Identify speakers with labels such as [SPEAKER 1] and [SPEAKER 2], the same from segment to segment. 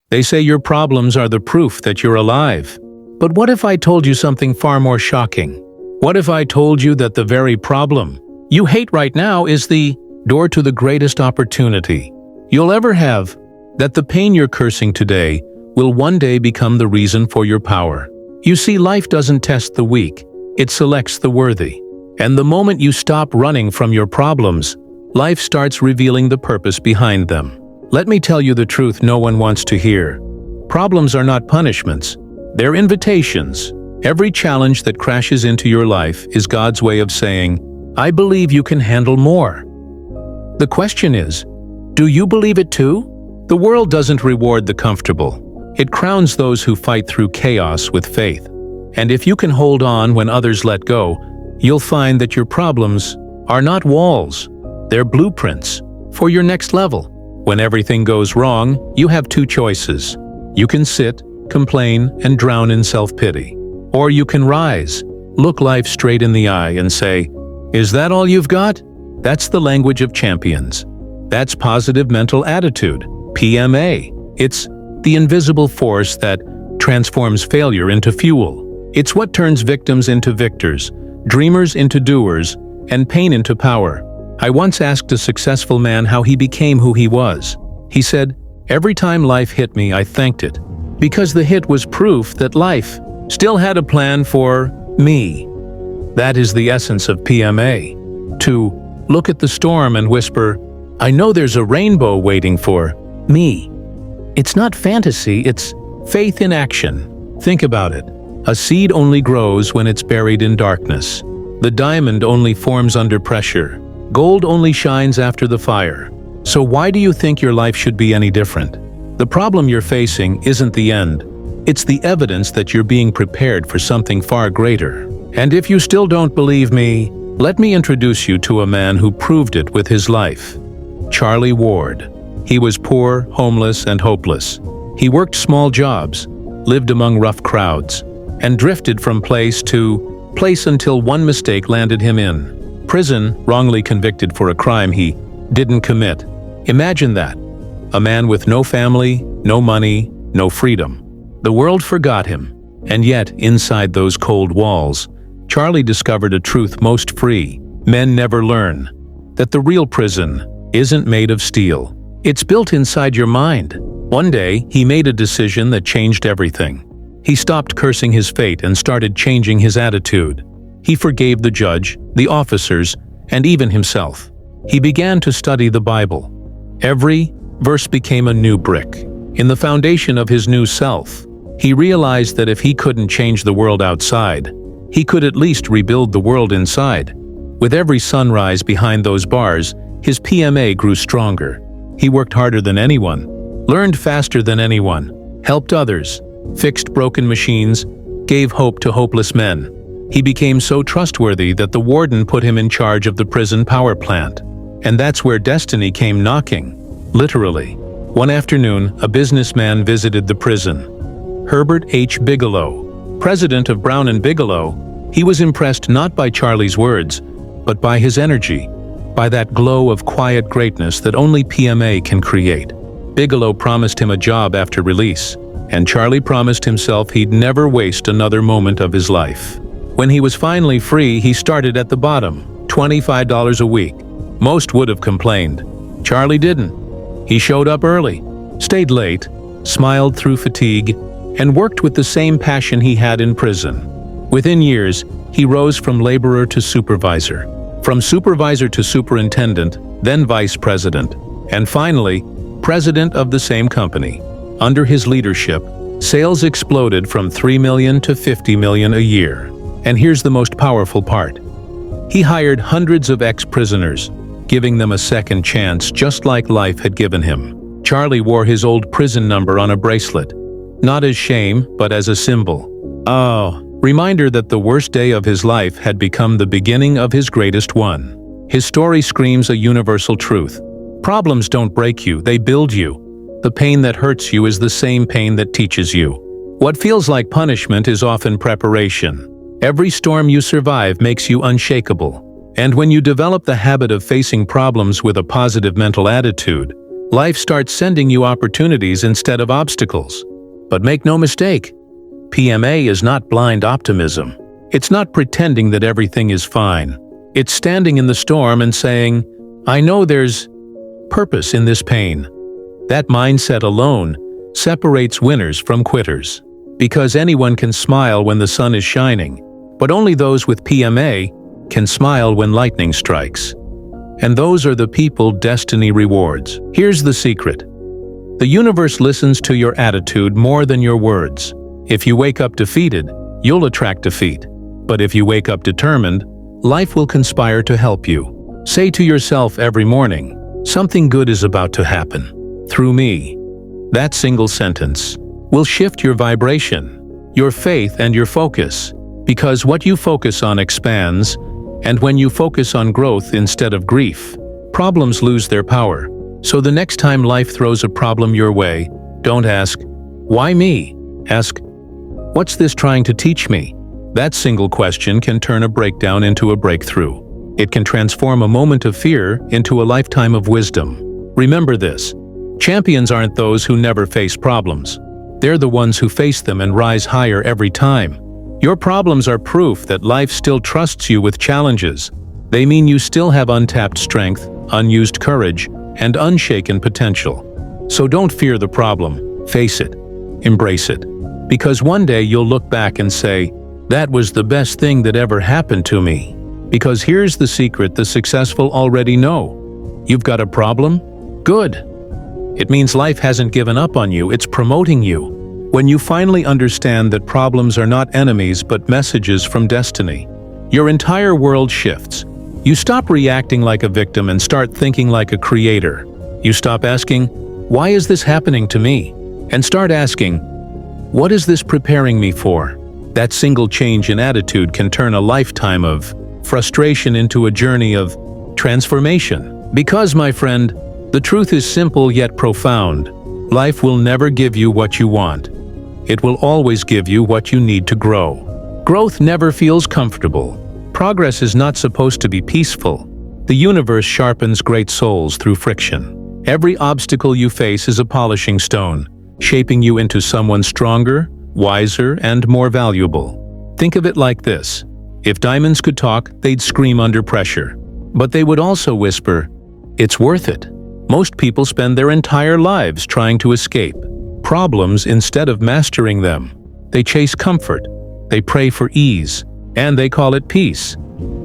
[SPEAKER 1] They say your problems are the proof that you're alive. But what if I told you something far more shocking? What if I told you that the very problem you hate right now is the door to the greatest opportunity you'll ever have? That the pain you're cursing today will one day become the reason for your power. You see, life doesn't test the weak, it selects the worthy. And the moment you stop running from your problems, life starts revealing the purpose behind them. Let me tell you the truth no one wants to hear. Problems are not punishments, they're invitations. Every challenge that crashes into your life is God's way of saying, I believe you can handle more. The question is, do you believe it too? The world doesn't reward the comfortable. It crowns those who fight through chaos with faith. And if you can hold on when others let go, you'll find that your problems are not walls, they're blueprints for your next level. When everything goes wrong, you have two choices. You can sit, complain, and drown in self-pity. Or you can rise, look life straight in the eye and say, is that all you've got? That's the language of champions. That's positive mental attitude, PMA. It's the invisible force that transforms failure into fuel. It's what turns victims into victors, dreamers into doers, and pain into power. I once asked a successful man how he became who he was. He said, every time life hit me, I thanked it, because the hit was proof that life still had a plan for me. That is the essence of PMA. To look at the storm and whisper, I know there's a rainbow waiting for me. It's not fantasy, it's faith in action. Think about it. A seed only grows when it's buried in darkness. The diamond only forms under pressure. Gold only shines after the fire. So why do you think your life should be any different? The problem you're facing isn't the end. It's the evidence that you're being prepared for something far greater. And if you still don't believe me, let me introduce you to a man who proved it with his life. Charlie Ward. He was poor, homeless, and hopeless. He worked small jobs, lived among rough crowds, and drifted from place to place until one mistake landed him in prison, wrongly convicted for a crime he didn't commit. Imagine that. A man with no family, no money, no freedom. The world forgot him, and yet, inside those cold walls, Charlie discovered a truth most free men never learn, that the real prison isn't made of steel. It's built inside your mind. One day, he made a decision that changed everything. He stopped cursing his fate and started changing his attitude. He forgave the judge, the officers, and even himself. He began to study the Bible. Every verse became a new brick in the foundation of his new self. He realized that if he couldn't change the world outside, he could at least rebuild the world inside. With every sunrise behind those bars, his PMA grew stronger. He worked harder than anyone, learned faster than anyone, helped others, fixed broken machines, gave hope to hopeless men. He became so trustworthy that the warden put him in charge of the prison power plant. And that's where destiny came knocking, literally. One afternoon, a businessman visited the prison. Herbert H. Bigelow, president of Brown and Bigelow. He was impressed not by Charlie's words, but by his energy, by that glow of quiet greatness that only PMA can create. Bigelow promised him a job after release, and Charlie promised himself he'd never waste another moment of his life. When he was finally free, he started at the bottom, $25 a week. Most would have complained. Charlie didn't. He showed up early, stayed late, smiled through fatigue, and worked with the same passion he had in prison. Within years, he rose from laborer to supervisor, from supervisor to superintendent, then vice president, and finally, president of the same company. Under his leadership, sales exploded from $3 million to $50 million a year. And here's the most powerful part. He hired hundreds of ex-prisoners, giving them a second chance just like life had given him. Charlie wore his old prison number on a bracelet, not as shame, but as a symbol. Reminder that the worst day of his life had become the beginning of his greatest one. His story screams a universal truth. Problems don't break you, they build you. The pain that hurts you is the same pain that teaches you. What feels like punishment is often preparation. Every storm you survive makes you unshakable. And when you develop the habit of facing problems with a positive mental attitude, life starts sending you opportunities instead of obstacles. But make no mistake, PMA is not blind optimism. It's not pretending that everything is fine. It's standing in the storm and saying, I know there's purpose in this pain. That mindset alone separates winners from quitters. Because anyone can smile when the sun is shining, but only those with PMA can smile when lightning strikes. And those are the people destiny rewards. Here's the secret. The universe listens to your attitude more than your words. If you wake up defeated, you'll attract defeat. But if you wake up determined, life will conspire to help you. Say to yourself every morning, something good is about to happen. Through me. That single sentence will shift your vibration, your faith and your focus. Because what you focus on expands, and when you focus on growth instead of grief, problems lose their power. So the next time life throws a problem your way, don't ask, why me? Ask, what's this trying to teach me? That single question can turn a breakdown into a breakthrough. It can transform a moment of fear into a lifetime of wisdom. Remember this, champions aren't those who never face problems. They're the ones who face them and rise higher every time. Your problems are proof that life still trusts you with challenges. They mean you still have untapped strength, unused courage, and unshaken potential. So don't fear the problem, face it, embrace it. Because one day you'll look back and say, that was the best thing that ever happened to me. Because here's the secret the successful already know. You've got a problem? Good. It means life hasn't given up on you, it's promoting you. When you finally understand that problems are not enemies but messages from destiny, your entire world shifts. You stop reacting like a victim and start thinking like a creator. You stop asking, why is this happening to me? And start asking, what is this preparing me for? That single change in attitude can turn a lifetime of frustration into a journey of transformation. Because, my friend, the truth is simple yet profound. Life will never give you what you want. It will always give you what you need to grow. Growth never feels comfortable. Progress is not supposed to be peaceful. The universe sharpens great souls through friction. Every obstacle you face is a polishing stone, shaping you into someone stronger, wiser, and more valuable. Think of it like this. If diamonds could talk, they'd scream under pressure. But they would also whisper, it's worth it. Most people spend their entire lives trying to escape problems instead of mastering them. They chase comfort, they pray for ease, and they call it peace.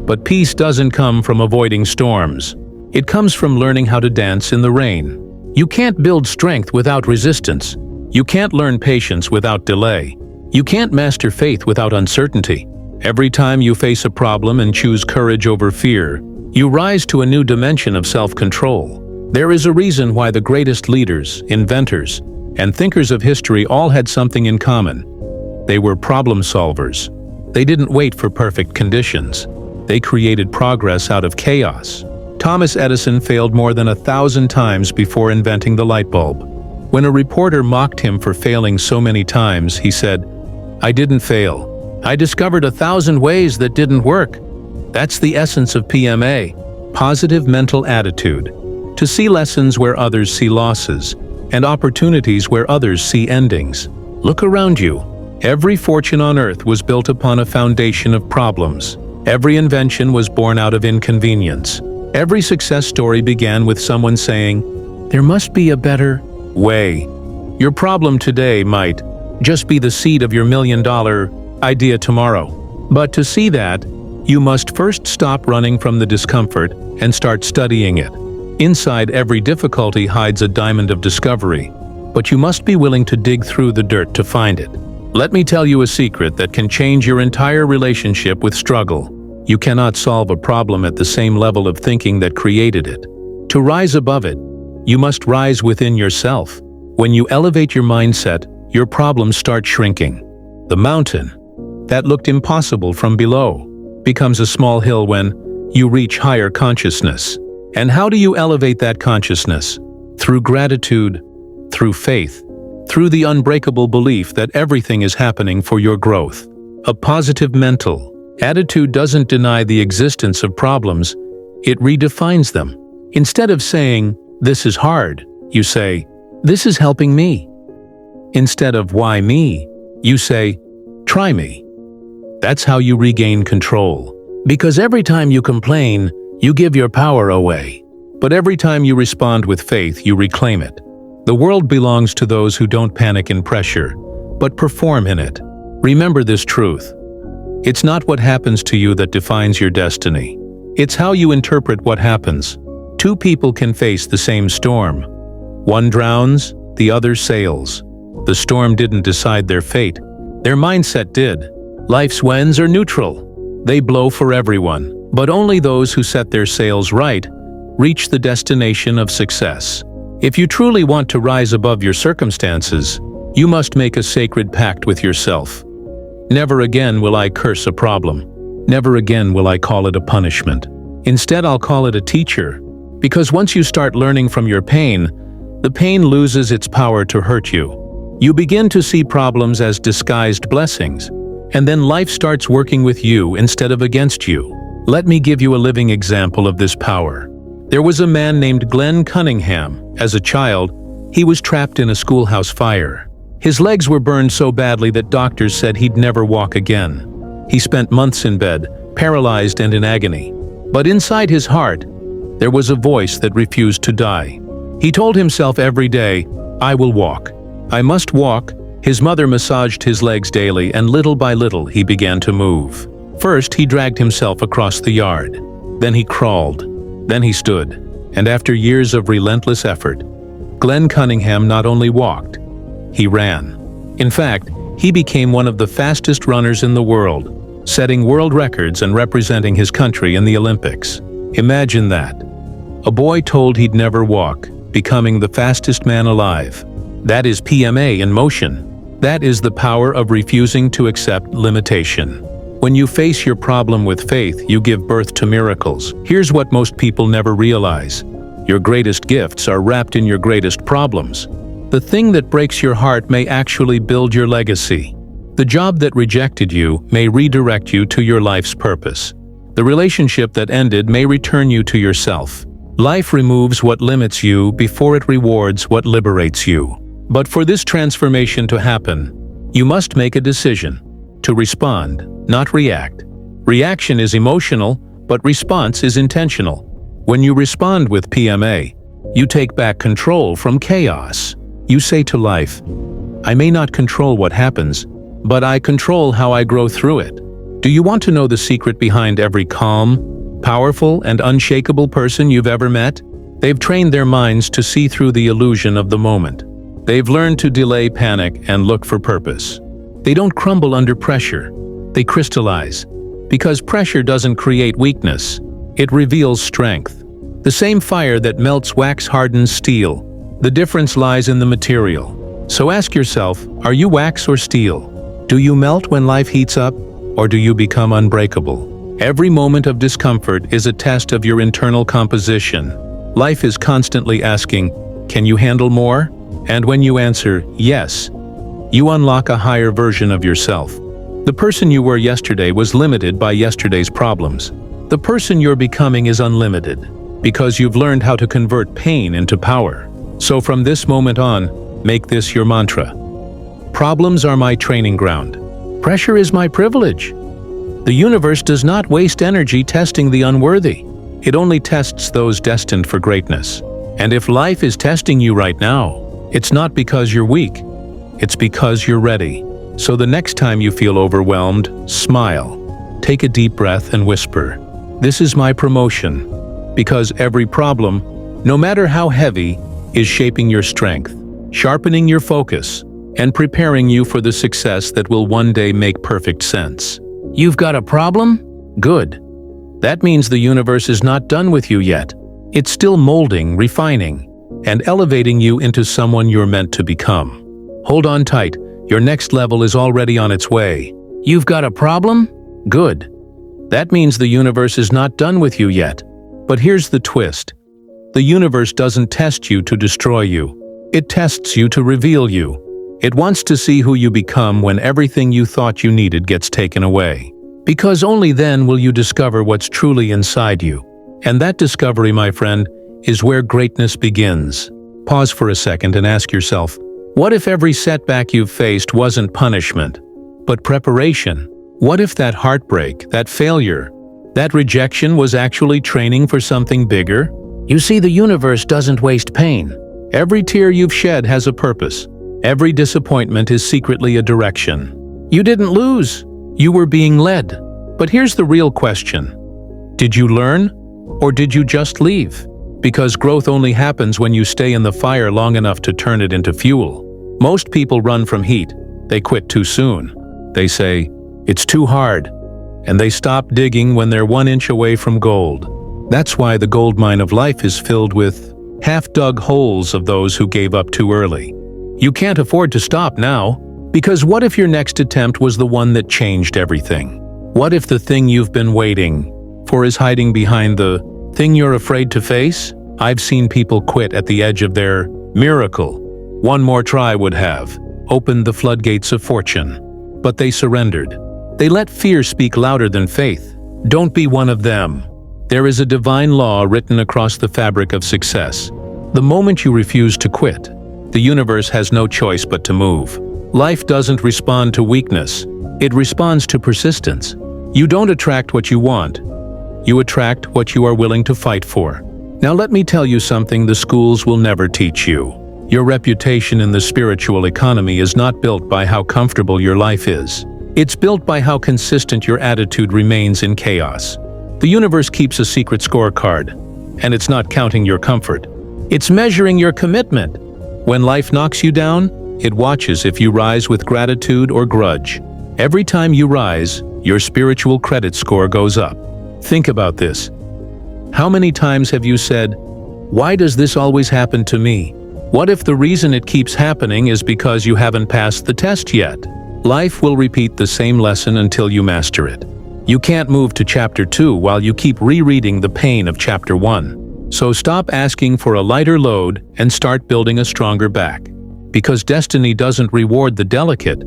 [SPEAKER 1] But peace doesn't come from avoiding storms. It comes from learning how to dance in the rain. You can't build strength without resistance. You can't learn patience without delay. You can't master faith without uncertainty. Every time you face a problem and choose courage over fear, you rise to a new dimension of self-control. There is a reason why the greatest leaders, inventors, and thinkers of history all had something in common. They were problem solvers. They didn't wait for perfect conditions. They created progress out of chaos. Thomas Edison failed more than 1,000 times before inventing the light bulb. When a reporter mocked him for failing so many times, he said, I didn't fail. I discovered 1,000 ways that didn't work. That's the essence of PMA, positive mental attitude. To see lessons where others see losses, and opportunities where others see endings. Look around you. Every fortune on earth was built upon a foundation of problems. Every invention was born out of inconvenience. Every success story began with someone saying, there must be a better way. Your problem today might just be the seed of your $1 million idea tomorrow. But to see that, you must first stop running from the discomfort and start studying it. Inside every difficulty hides a diamond of discovery, but you must be willing to dig through the dirt to find it. Let me tell you a secret that can change your entire relationship with struggle. You cannot solve a problem at the same level of thinking that created it. To rise above it, you must rise within yourself. When you elevate your mindset, your problems start shrinking. The mountain that looked impossible from below becomes a small hill when you reach higher consciousness. And how do you elevate that consciousness? Through gratitude, through faith, through the unbreakable belief that everything is happening for your growth. A positive mental attitude doesn't deny the existence of problems, it redefines them. Instead of saying, this is hard, you say, "This is helping me." Instead of "Why me?" you say, "Try me." That's how you regain control. Because every time you complain, you give your power away. But every time you respond with faith, you reclaim it. The world belongs to those who don't panic in pressure, but perform in it. Remember this truth. It's not what happens to you that defines your destiny. It's how you interpret what happens. Two people can face the same storm. One drowns, the other sails. The storm didn't decide their fate. Their mindset did. Life's winds are neutral. They blow for everyone, but only those who set their sails right reach the destination of success. If you truly want to rise above your circumstances, you must make a sacred pact with yourself. Never again will I curse a problem. Never again will I call it a punishment. Instead, I'll call it a teacher. Because once you start learning from your pain, the pain loses its power to hurt you. You begin to see problems as disguised blessings, and then life starts working with you instead of against you. Let me give you a living example of this power. There was a man named Glenn Cunningham. As a child, he was trapped in a schoolhouse fire. His legs were burned so badly that doctors said he'd never walk again. He spent months in bed, paralyzed and in agony. But inside his heart, there was a voice that refused to die. He told himself every day, "I will walk. I must walk." His mother massaged his legs daily, and little by little he began to move. First, he dragged himself across the yard. Then he crawled. Then he stood. And after years of relentless effort, Glenn Cunningham not only walked, he ran. In fact, he became one of the fastest runners in the world, setting world records and representing his country in the Olympics. Imagine that. A boy told he'd never walk, becoming the fastest man alive. That is PMA in motion. That is the power of refusing to accept limitation. When you face your problem with faith, you give birth to miracles. Here's what most people never realize. Your greatest gifts are wrapped in your greatest problems. The thing that breaks your heart may actually build your legacy. The job that rejected you may redirect you to your life's purpose. The relationship that ended may return you to yourself. Life removes what limits you before it rewards what liberates you. But for this transformation to happen, you must make a decision to respond, not react. Reaction is emotional, but response is intentional. When you respond with PMA, you take back control from chaos. You say to life, "I may not control what happens, but I control how I grow through it." Do you want to know the secret behind every calm, powerful, and unshakable person you've ever met? They've trained their minds to see through the illusion of the moment. They've learned to delay panic and look for purpose. They don't crumble under pressure. They crystallize. Because pressure doesn't create weakness. It reveals strength. The same fire that melts wax hardens steel. The difference lies in the material. So ask yourself, are you wax or steel? Do you melt when life heats up, or do you become unbreakable? Every moment of discomfort is a test of your internal composition. Life is constantly asking, can you handle more? And when you answer, yes, you unlock a higher version of yourself. The person you were yesterday was limited by yesterday's problems. The person you're becoming is unlimited, because you've learned how to convert pain into power. So from this moment on, make this your mantra. Problems are my training ground. Pressure is my privilege. The universe does not waste energy testing the unworthy. It only tests those destined for greatness. And if life is testing you right now, it's not because you're weak. It's because you're ready. So the next time you feel overwhelmed, smile. Take a deep breath and whisper, "This is my promotion." Because every problem, no matter how heavy, is shaping your strength, sharpening your focus, and preparing you for the success that will one day make perfect sense. You've got a problem? Good. That means the universe is not done with you yet. It's still molding, refining, and elevating you into someone you're meant to become. Hold on tight. Your next level is already on its way. You've got a problem? Good. That means the universe is not done with you yet. But here's the twist. The universe doesn't test you to destroy you. It tests you to reveal you. It wants to see who you become when everything you thought you needed gets taken away. Because only then will you discover what's truly inside you. And that discovery, my friend, is where greatness begins. Pause for a second and ask yourself, what if every setback you've faced wasn't punishment, but preparation? What if that heartbreak, that failure, that rejection was actually training for something bigger? You see, the universe doesn't waste pain. Every tear you've shed has a purpose. Every disappointment is secretly a direction. You didn't lose. You were being led. But here's the real question. Did you learn, or did you just leave? Because growth only happens when you stay in the fire long enough to turn it into fuel. Most people run from heat. They quit too soon. They say, "It's too hard." And they stop digging when they're 1 inch away from gold. That's why the gold mine of life is filled with half-dug holes of those who gave up too early. You can't afford to stop now, because what if your next attempt was the one that changed everything? What if the thing you've been waiting for is hiding behind the thing you're afraid to face? I've seen people quit at the edge of their miracle. One more try would have opened the floodgates of fortune. But they surrendered. They let fear speak louder than faith. Don't be one of them. There is a divine law written across the fabric of success. The moment you refuse to quit, the universe has no choice but to move. Life doesn't respond to weakness. It responds to persistence. You don't attract what you want. You attract what you are willing to fight for. Now let me tell you something the schools will never teach you. Your reputation in the spiritual economy is not built by how comfortable your life is. It's built by how consistent your attitude remains in chaos. The universe keeps a secret scorecard, and it's not counting your comfort. It's measuring your commitment. When life knocks you down, it watches if you rise with gratitude or grudge. Every time you rise, your spiritual credit score goes up. Think about this. How many times have you said, "Why does this always happen to me?" What if the reason it keeps happening is because you haven't passed the test yet? Life will repeat the same lesson until you master it. You can't move to chapter 2 while you keep rereading the pain of chapter 1. So stop asking for a lighter load and start building a stronger back. Because destiny doesn't reward the delicate,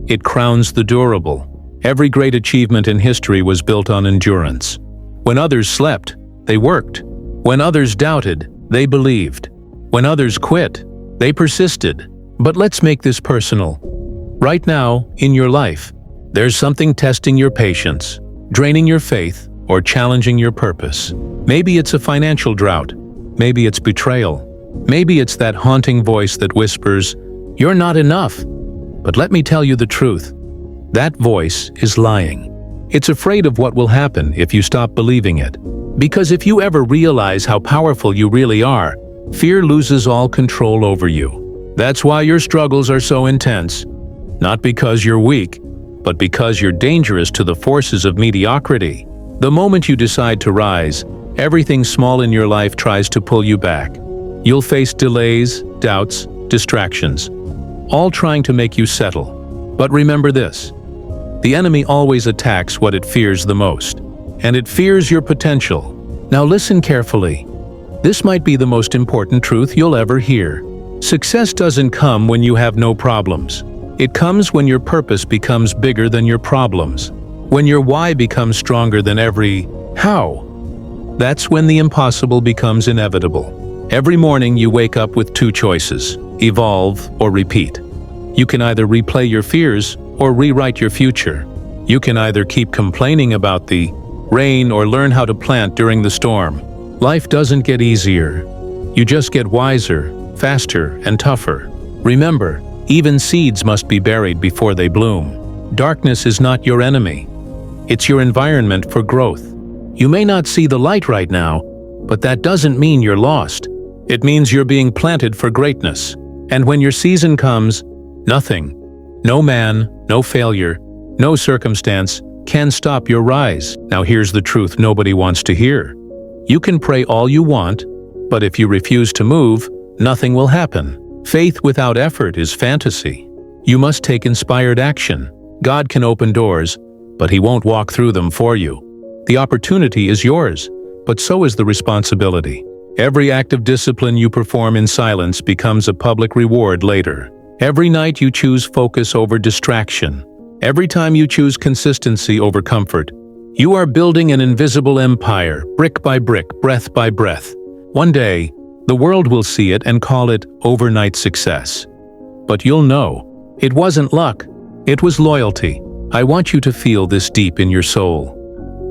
[SPEAKER 1] it crowns the durable. Every great achievement in history was built on endurance. When others slept, they worked. When others doubted, they believed. When others quit, they persisted. But let's make this personal. Right now, in your life, there's something testing your patience, draining your faith, or challenging your purpose. Maybe it's a financial drought. Maybe it's betrayal. Maybe it's that haunting voice that whispers, "You're not enough." But let me tell you the truth. That voice is lying. It's afraid of what will happen if you stop believing it. Because if you ever realize how powerful you really are, fear loses all control over you. That's why your struggles are so intense. Not because you're weak, but because you're dangerous to the forces of mediocrity. The moment you decide to rise, everything small in your life tries to pull you back. You'll face delays, doubts, distractions, all trying to make you settle. But remember this, the enemy always attacks what it fears the most, and it fears your potential. Now listen carefully. This might be the most important truth you'll ever hear. Success doesn't come when you have no problems. It comes when your purpose becomes bigger than your problems. When your why becomes stronger than every how. That's when the impossible becomes inevitable. Every morning you wake up with two choices, evolve or repeat. You can either replay your fears or rewrite your future. You can either keep complaining about the rain or learn how to plant during the storm. Life doesn't get easier. You just get wiser, faster, and tougher. Remember, even seeds must be buried before they bloom. Darkness is not your enemy. It's your environment for growth. You may not see the light right now, but that doesn't mean you're lost. It means you're being planted for greatness. And when your season comes, nothing, no man, no failure, no circumstance can stop your rise. Now here's the truth nobody wants to hear. You can pray all you want, but if you refuse to move, nothing will happen. Faith without effort is fantasy. You must take inspired action. God can open doors, but He won't walk through them for you. The opportunity is yours, but so is the responsibility. Every act of discipline you perform in silence becomes a public reward later. Every night you choose focus over distraction. Every time you choose consistency over comfort, you are building an invisible empire, brick by brick, breath by breath. One day, The world will see it and call it overnight success. But you'll know, it wasn't luck, it was loyalty. I want you to feel this deep in your soul.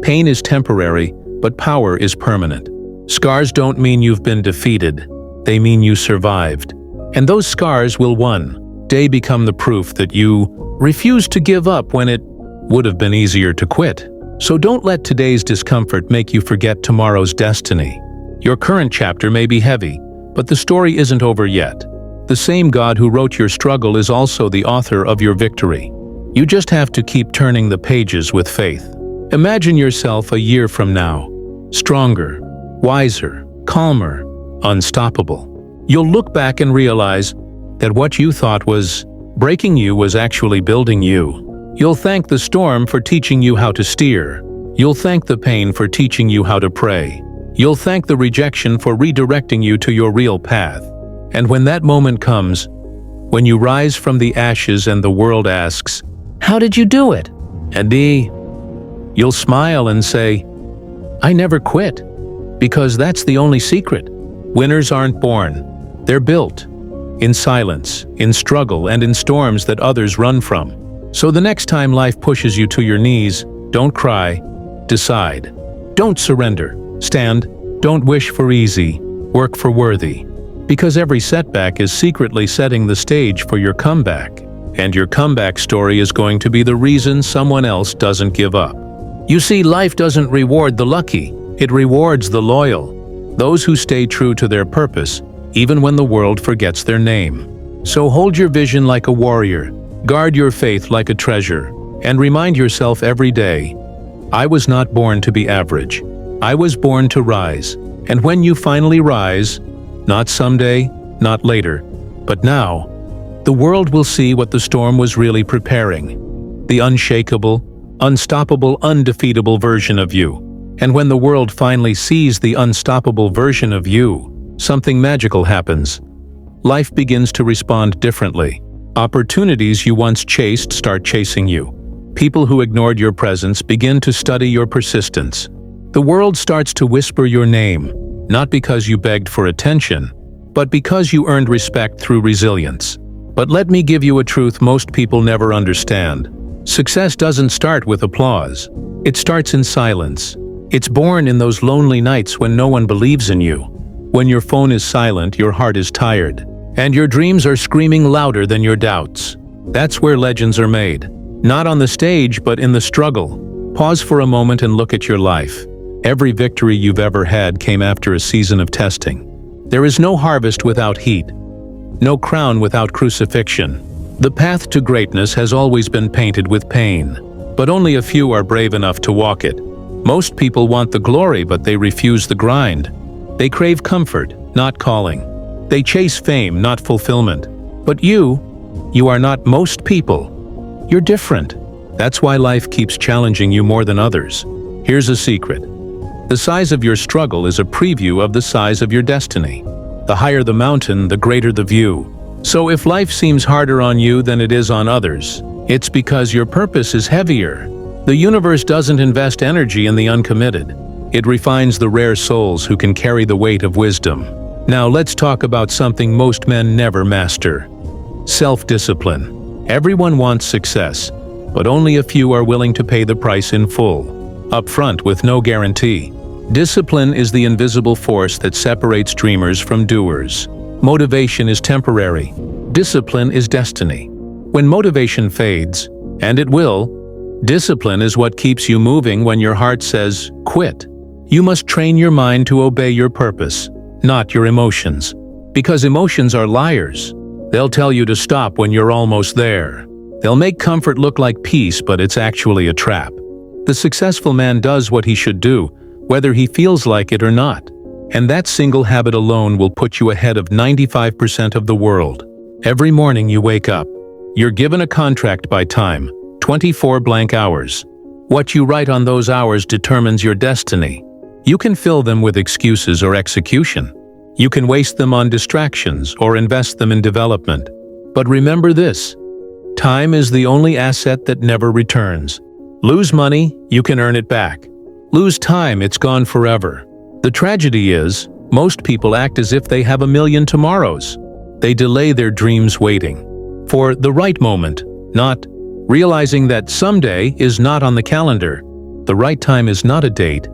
[SPEAKER 1] Pain is temporary, but power is permanent. Scars don't mean you've been defeated, they mean you survived. And those scars will one day become the proof that you refused to give up when it would have been easier to quit. So don't let today's discomfort make you forget tomorrow's destiny. Your current chapter may be heavy, but the story isn't over yet. The same God who wrote your struggle is also the author of your victory. You just have to keep turning the pages with faith. Imagine yourself a year from now, stronger, wiser, calmer, unstoppable. You'll look back and realize that what you thought was breaking you was actually building you. You'll thank the storm for teaching you how to steer. You'll thank the pain for teaching you how to pray. You'll thank the rejection for redirecting you to your real path. And when that moment comes, when you rise from the ashes and the world asks, "How did you do it?" And you'll smile and say, "I never quit." Because that's the only secret. Winners aren't born. They're built. In silence, in struggle, and in storms that others run from. So the next time life pushes you to your knees, don't cry, decide. Don't surrender, stand, don't wish for easy, work for worthy. Because every setback is secretly setting the stage for your comeback. And your comeback story is going to be the reason someone else doesn't give up. You see, life doesn't reward the lucky, it rewards the loyal. Those who stay true to their purpose, even when the world forgets their name. So hold your vision like a warrior, guard your faith like a treasure, and remind yourself every day, I was not born to be average. I was born to rise. And when you finally rise, not someday, not later, but now, the world will see what the storm was really preparing. The unshakable, unstoppable, undefeatable version of you. And when the world finally sees the unstoppable version of you, something magical happens. Life begins to respond differently. Opportunities you once chased start chasing you. People who ignored your presence begin to study your persistence. The world starts to whisper your name, not because you begged for attention, but because you earned respect through resilience. But let me give you a truth most people never understand. Success doesn't start with applause. It starts in silence. It's born in those lonely nights when no one believes in you. When your phone is silent, your heart is tired, and your dreams are screaming louder than your doubts. That's where legends are made. Not on the stage, but in the struggle. Pause for a moment and look at your life. Every victory you've ever had came after a season of testing. There is no harvest without heat, no crown without crucifixion. The path to greatness has always been painted with pain, but only a few are brave enough to walk it. Most people want the glory, but they refuse the grind. They crave comfort, not calling. They chase fame, not fulfillment. But you are not most people. You're different. That's why life keeps challenging you more than others. Here's a secret. The size of your struggle is a preview of the size of your destiny. The higher the mountain, the greater the view. So if life seems harder on you than it is on others, it's because your purpose is heavier. The universe doesn't invest energy in the uncommitted. It refines the rare souls who can carry the weight of wisdom. Now let's talk about something most men never master. Self-discipline. Everyone wants success, but only a few are willing to pay the price in full, upfront with no guarantee. Discipline is the invisible force that separates dreamers from doers. Motivation is temporary. Discipline is destiny. When motivation fades, and it will, discipline is what keeps you moving when your heart says, quit. You must train your mind to obey your purpose, not your emotions. Because emotions are liars. They'll tell you to stop when you're almost there. They'll make comfort look like peace, but it's actually a trap. The successful man does what he should do, whether he feels like it or not. And that single habit alone will put you ahead of 95% of the world. Every morning you wake up. You're given a contract by time, 24 blank hours. What you write on those hours determines your destiny. You can fill them with excuses or execution. You can waste them on distractions or invest them in development. But remember this, time is the only asset that never returns. Lose money, you can earn it back. Lose time, it's gone forever. The tragedy is, Most people act as if they have a million tomorrows. They delay their dreams waiting for the right moment, not realizing that someday is not on the calendar. The right time is not a date,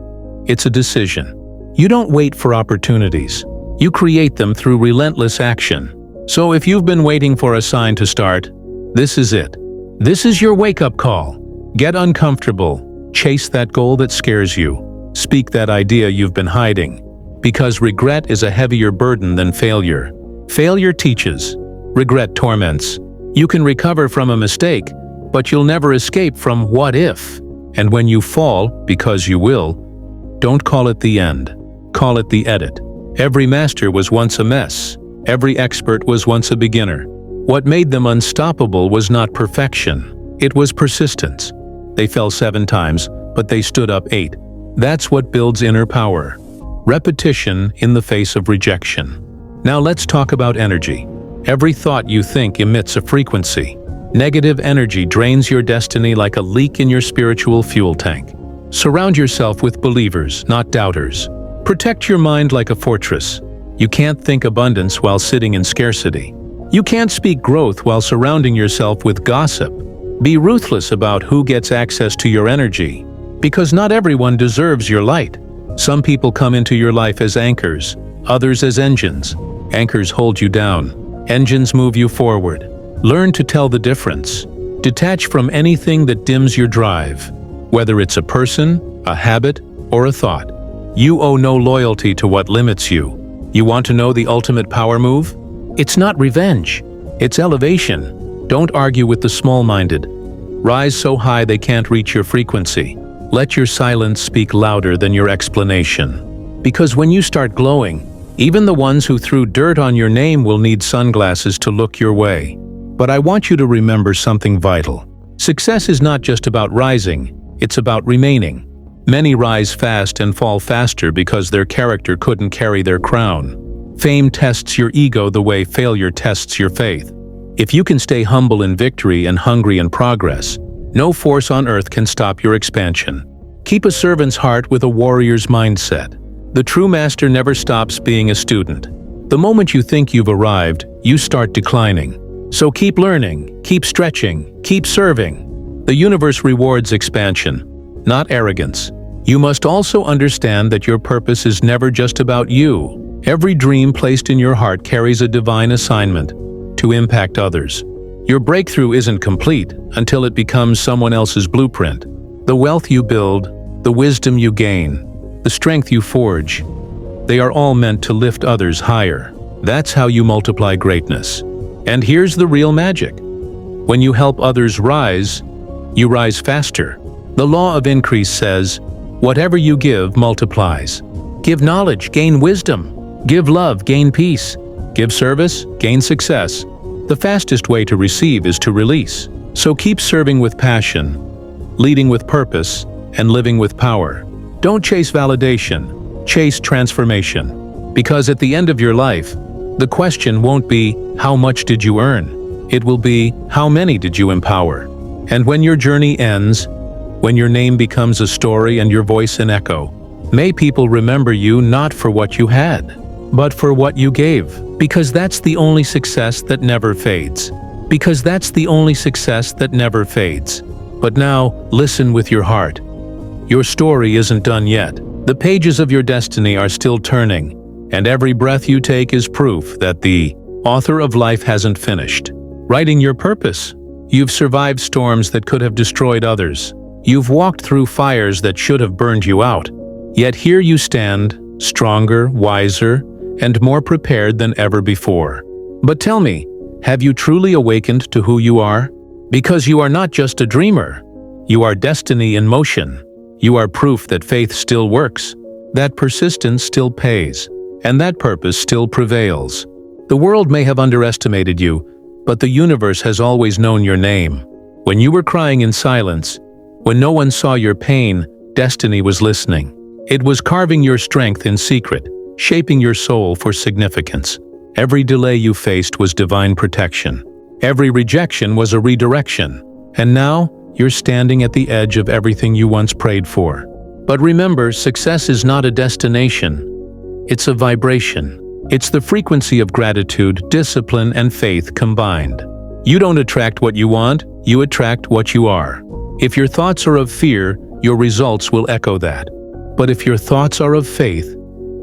[SPEAKER 1] it's a decision. You don't wait for opportunities. You create them through relentless action. So if you've been waiting for a sign to start, this is it. This is your wake-up call. Get uncomfortable. Chase that goal that scares you. Speak that idea you've been hiding. Because regret is a heavier burden than failure. Failure teaches. Regret torments. You can recover from a mistake, but you'll never escape from what if. And when you fall, because you will, don't call it the end. Call it the edit. Every master was once a mess. Every expert was once a beginner. What made them unstoppable was not perfection. It was persistence. They fell 7 times, but they stood up 8. That's what builds inner power. Repetition in the face of rejection. Now let's talk about energy. Every thought you think emits a frequency. Negative energy drains your destiny like a leak in your spiritual fuel tank. Surround yourself with believers, not doubters. Protect your mind like a fortress. You can't think abundance while sitting in scarcity. You can't speak growth while surrounding yourself with gossip. Be ruthless about who gets access to your energy, because not everyone deserves your light. Some people come into your life as anchors, others as engines. Anchors hold you down. Engines move you forward. Learn to tell the difference. Detach from anything that dims your drive, whether it's a person, a habit, or a thought. You owe no loyalty to what limits you. You want to know the ultimate power move? It's not revenge. It's elevation. Don't argue with the small-minded. Rise so high they can't reach your frequency. Let your silence speak louder than your explanation. Because when you start glowing, even the ones who threw dirt on your name will need sunglasses to look your way. But I want you to remember something vital. Success is not just about rising, it's about remaining. Many rise fast and fall faster because their character couldn't carry their crown. Fame tests your ego the way failure tests your faith. If you can stay humble in victory and hungry in progress, no force on earth can stop your expansion. Keep a servant's heart with a warrior's mindset. The true master never stops being a student. The moment you think you've arrived, you start declining. So keep learning, keep stretching, keep serving. The universe rewards expansion, not arrogance. You must also understand that your purpose is never just about you. Every dream placed in your heart carries a divine assignment to impact others. Your breakthrough isn't complete until it becomes someone else's blueprint. The wealth you build, the wisdom you gain, the strength you forge, they are all meant to lift others higher. That's how you multiply greatness. And here's the real magic. When you help others rise, you rise faster. The law of increase says, whatever you give multiplies. Give knowledge, gain wisdom. Give love, gain peace. Give service, gain success. The fastest way to receive is to release. So keep serving with passion, leading with purpose, and living with power. Don't chase validation, chase transformation. Because at the end of your life, the question won't be, how much did you earn? It will be, how many did you empower? And when your journey ends, when your name becomes a story and your voice an echo, may people remember you not for what you had, but for what you gave. Because that's the only success that never fades. Because that's the only success that never fades. But now, listen with your heart. Your story isn't done yet. The pages of your destiny are still turning, and every breath you take is proof that the author of life hasn't finished writing your purpose. You've survived storms that could have destroyed others. You've walked through fires that should have burned you out. Yet here you stand, stronger, wiser, and more prepared than ever before. But tell me, have you truly awakened to who you are? Because you are not just a dreamer. You are destiny in motion. You are proof that faith still works, that persistence still pays, and that purpose still prevails. The world may have underestimated you, but the universe has always known your name. When you were crying in silence, when no one saw your pain, destiny was listening. It was carving your strength in secret, shaping your soul for significance. Every delay you faced was divine protection. Every rejection was a redirection. And now, you're standing at the edge of everything you once prayed for. But remember, success is not a destination. It's a vibration. It's the frequency of gratitude, discipline, and faith combined. You don't attract what you want, you attract what you are. If your thoughts are of fear, your results will echo that. But if your thoughts are of faith,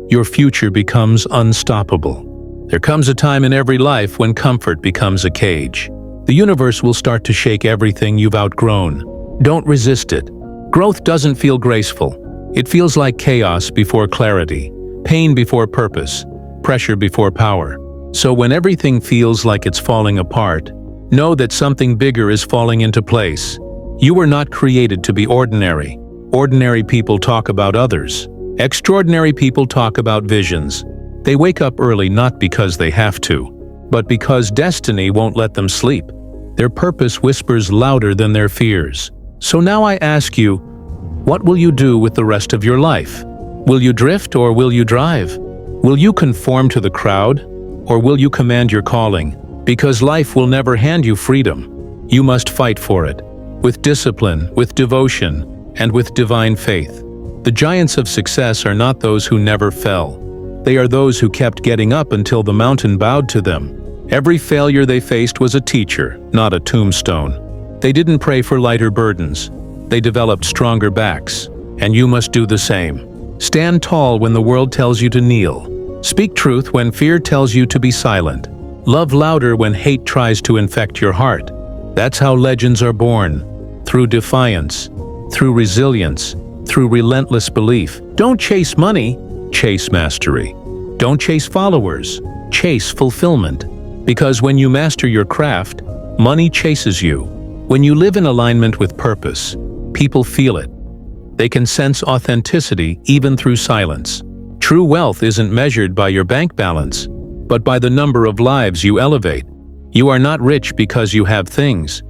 [SPEAKER 1] your future becomes unstoppable. There comes a time in every life when comfort becomes a cage. The universe will start to shake everything you've outgrown. Don't resist it. Growth doesn't feel graceful. It feels like chaos before clarity, pain before purpose, pressure before power. So when everything feels like it's falling apart, know that something bigger is falling into place. You were not created to be ordinary. Ordinary people talk about others. Extraordinary people talk about visions. They wake up early not because they have to, but because destiny won't let them sleep. Their purpose whispers louder than their fears. So now I ask you, what will you do with the rest of your life? Will you drift or will you drive? Will you conform to the crowd or will you command your calling? Because life will never hand you freedom. You must fight for it, with discipline, with devotion, and with divine faith. The giants of success are not those who never fell. They are those who kept getting up until the mountain bowed to them. Every failure they faced was a teacher, not a tombstone. They didn't pray for lighter burdens. They developed stronger backs. And you must do the same. Stand tall when the world tells you to kneel. Speak truth when fear tells you to be silent. Love louder when hate tries to infect your heart. That's how legends are born. Through defiance, through resilience, through relentless belief. Don't chase money, chase mastery. Don't chase followers, chase fulfillment. Because when you master your craft, money chases you. When you live in alignment with purpose, people feel it. They can sense authenticity even through silence. True wealth isn't measured by your bank balance, but by the number of lives you elevate. You are not rich because you have things.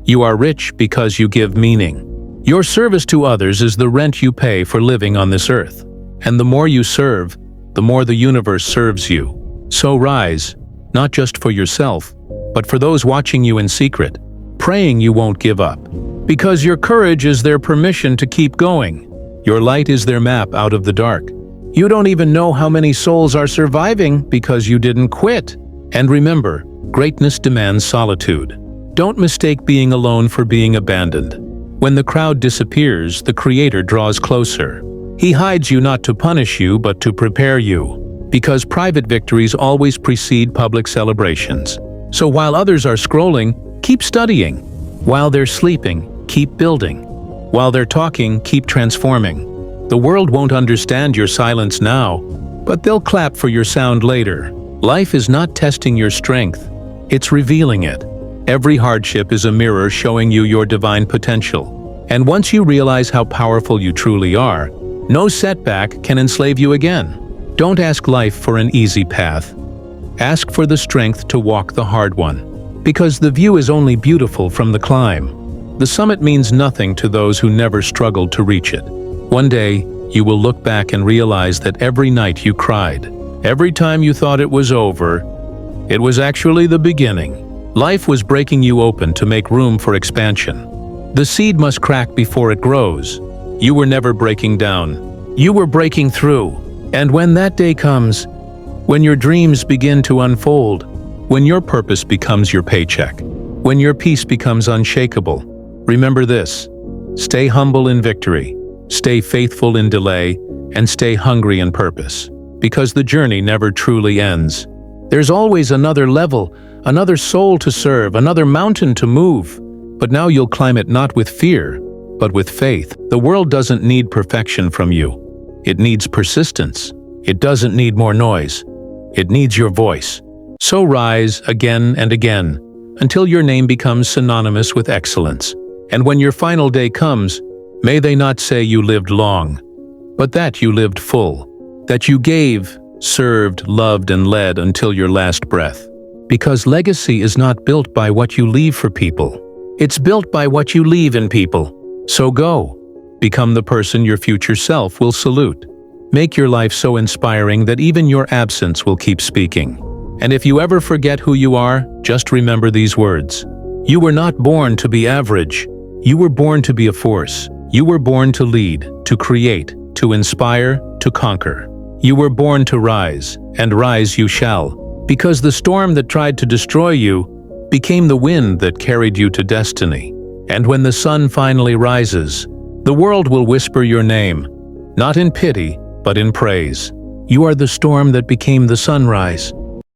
[SPEAKER 1] You are rich because you give meaning. Your service to others is the rent you pay for living on this earth. And the more you serve, the more the universe serves you. So rise, not just for yourself, but for those watching you in secret, praying you won't give up. Because your courage is their permission to keep going. Your light is their map out of the dark. You don't even know how many souls are surviving because you didn't quit. And remember, greatness demands solitude. Don't mistake being alone for being abandoned. When the crowd disappears, the Creator draws closer. He hides you not to punish you, but to prepare you. Because private victories always precede public celebrations. So while others are scrolling, keep studying. While they're sleeping, keep building. While they're talking, keep transforming. The world won't understand your silence now, but they'll clap for your sound later. Life is not testing your strength, it's revealing it. Every hardship is a mirror showing you your divine potential. And once you realize how powerful you truly are, no setback can enslave you again. Don't ask life for an easy path. Ask for the strength to walk the hard one. Because the view is only beautiful from the climb. The summit means nothing to those who never struggled to reach it. One day, you will look back and realize that every night you cried, every time you thought it was over, it was actually the beginning. Life was breaking you open to make room for expansion. The seed must crack before it grows. You were never breaking down. You were breaking through. And when that day comes, when your dreams begin to unfold, when your purpose becomes your paycheck, when your peace becomes unshakable, remember this: stay humble in victory, stay faithful in delay, and stay hungry in purpose. Because the journey never truly ends. There's always another level, another soul to serve, another mountain to move. But now you'll climb it not with fear, but with faith. The world doesn't need perfection from you. It needs persistence. It doesn't need more noise. It needs your voice. So rise again and again, until your name becomes synonymous with excellence. And when your final day comes, may they not say you lived long, but that you lived full, that you gave, served, loved, and led until your last breath. Because legacy is not built by what you leave for people. It's built by what you leave in people. So go. Become the person your future self will salute. Make your life so inspiring that even your absence will keep speaking. And if you ever forget who you are, just remember these words. You were not born to be average. You were born to be a force. You were born to lead, to create, to inspire, to conquer. You were born to rise, and rise you shall, because the storm that tried to destroy you became the wind that carried you to destiny. And when the sun finally rises, the world will whisper your name, not in pity, but in praise. You are the storm that became the sunrise.